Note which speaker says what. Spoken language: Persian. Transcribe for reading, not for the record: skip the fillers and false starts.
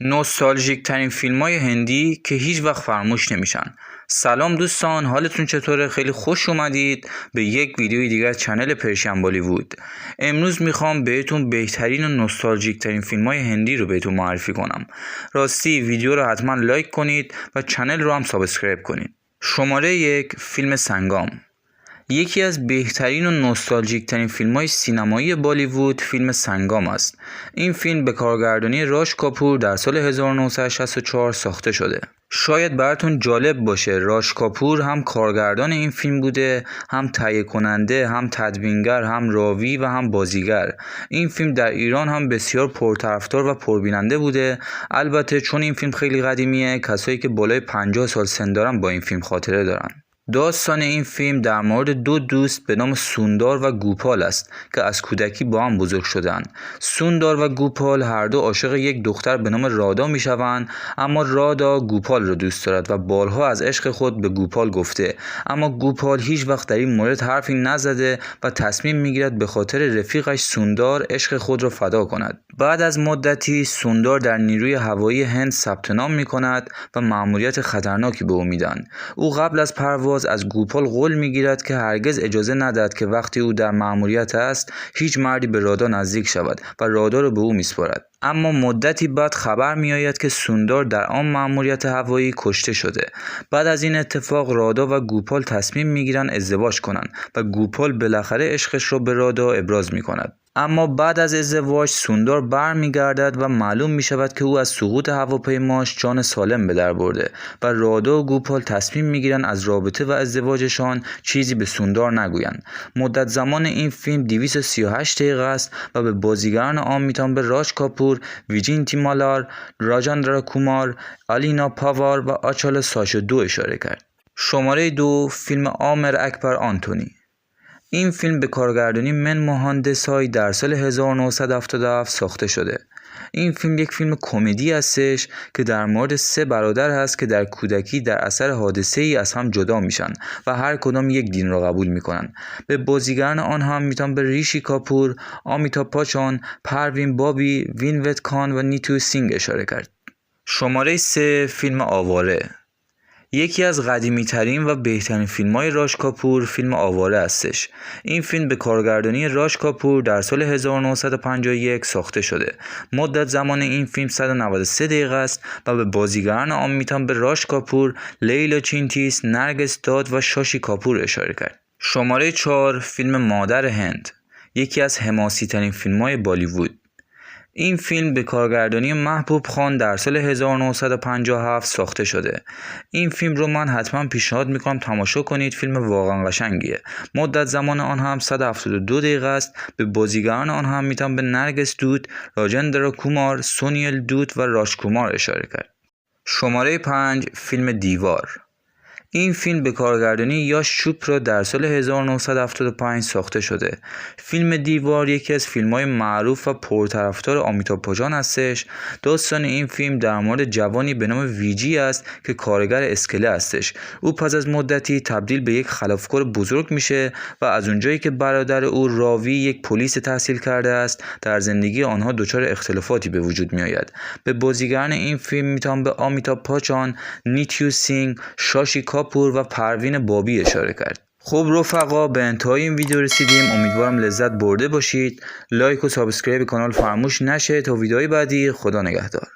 Speaker 1: نوستالژیک ترین فیلم های هندی که هیچ وقت فراموش نمیشن. سلام دوستان، حالتون چطوره؟ خیلی خوش اومدید به یک ویدیوی دیگه از چنل پرشین بالیوود. امروز میخوام بهتون بهترین و نوستالژیک ترین فیلم های هندی رو بهتون معرفی کنم. راستی ویدیو رو حتما لایک کنید و چنل رو هم سابسکرایب کنید. شماره 1، فیلم سنگام. یکی از بهترین و نوستالژیک ترین فیلم های سینمایی بالیوود فیلم سنگام است. این فیلم به کارگردانی راج کاپور در سال 1964 ساخته شده. شاید براتون جالب باشه راج کاپور هم کارگردان این فیلم بوده، هم تهیه کننده، هم تدوینگر، هم راوی و هم بازیگر. این فیلم در ایران هم بسیار پرطرفدار و پربیننده بوده. البته چون این فیلم خیلی قدیمیه، کسایی که بالای 50 سال سن دارن با این فیلم خاطره دارن. داستان این فیلم در مورد دو دوست به نام سوندار و گوپال است که از کودکی با هم بزرگ شدند. سوندار و گوپال هر دو عاشق یک دختر به نام رادا می شوند، اما رادا گوپال را دوست دارد و بارها از عشق خود به گوپال گفته، اما گوپال هیچ وقت در این مورد حرفی نزده و تصمیم می گیرد به خاطر رفیقش سوندار عشق خود را فدا کند. بعد از مدتی سوندار در نیروی هوایی هند ثبت نام می کند و مأموریت خطرناکی به او میدن. او قبل از پرواز از گوپال قول میگیرد که هرگز اجازه ندهد که وقتی او در مأموریت است هیچ مردی به رادا نزدیک شود و رادا را به او میسپارد. اما مدتی بعد خبر میآید که سوندار در آن مأموریت هوایی کشته شده. بعد از این اتفاق رادا و گوپال تصمیم میگیرند ازدواج کنند و گوپال بالاخره عشقش را به رادا ابراز میکند. اما بعد از ازدواج سوندار برمیگردد و معلوم می شود که او از سقوط هواپیماش جان سالم به در برده و رادا و گوپال تصمیم می گیرند از رابطه و ازدواجشان چیزی به سوندار نگویند. مدت زمان این فیلم 238 دقیقه است و به بازیگران آن میتوان به راج کاپور، ویجینتی مالار، راجندرا کومار، آلینا پاوار و آچالا ساشا 2 اشاره کرد. شماره 2، فیلم آمر اکبر آنتونی. این فیلم به کارگردانی من موهان دسای در سال 1977 ساخته شده. این فیلم یک فیلم کمدی هستش که در مورد 3 برادر هست که در کودکی در اثر حادثه ای از هم جدا میشن و هر کدام یک دین را قبول میکنن. به بازیگران آن هم میتونم به ریشی کاپور، آمیتابھ بچن، پروین بابی، وینود کان و نیتو سینگ اشاره کرد. شماره 3، فیلم آواره. یکی از قدیمی ترین و بهترین فیلم های راج کاپور فیلم آواره هستش. این فیلم به کارگردانی راج کاپور در سال 1951 ساخته شده. مدت زمان این فیلم 193 دقیقه است و به بازیگران آن میتوان به راج کاپور، لیلا چینتیس، نرگس داد و شاشی کاپور اشاره کرد. شماره 4، فیلم مادر هند. یکی از حماسی ترین فیلم های بالیوود. این فیلم به کارگردانی محبوب خان در سال 1957 ساخته شده. این فیلم رو من حتما پیشنهاد میکنم تماشا کنید، فیلم واقعا قشنگیه. مدت زمان آن هم 172 دقیقه است. به بازیگران آن هم میتونم به نرگس دود، راجندرا کومار، سونیل دود و راج کومار اشاره کرد. شماره 5، فیلم دیوار. این فیلم به کارگردانی یاش چوپرا در سال 1975 ساخته شده. فیلم دیوار یکی از فیلم‌های معروف و پرطرفدار آمیتابھ بچن هستش. داستان این فیلم در مورد جوانی به نام ویجی است که کارگر اسکله هستش. او پس از مدتی تبدیل به یک خلافکار بزرگ میشه و از اونجایی که برادر او راوی یک پلیس تحصیل کرده است، در زندگی آنها دچار اختلافاتی به وجود میآید. به بازیگران این فیلم میتوان به آمیتابھ بچن، نیتو سینگ، شاشی کاپور و پروین بابی اشاره کرد. خب رفقا، به انتهای این ویدیو رسیدیم. امیدوارم لذت برده باشید. لایک و سابسکرایب کانال فراموش نشه. تا ویدیوهای بعدی، خدا نگهدار.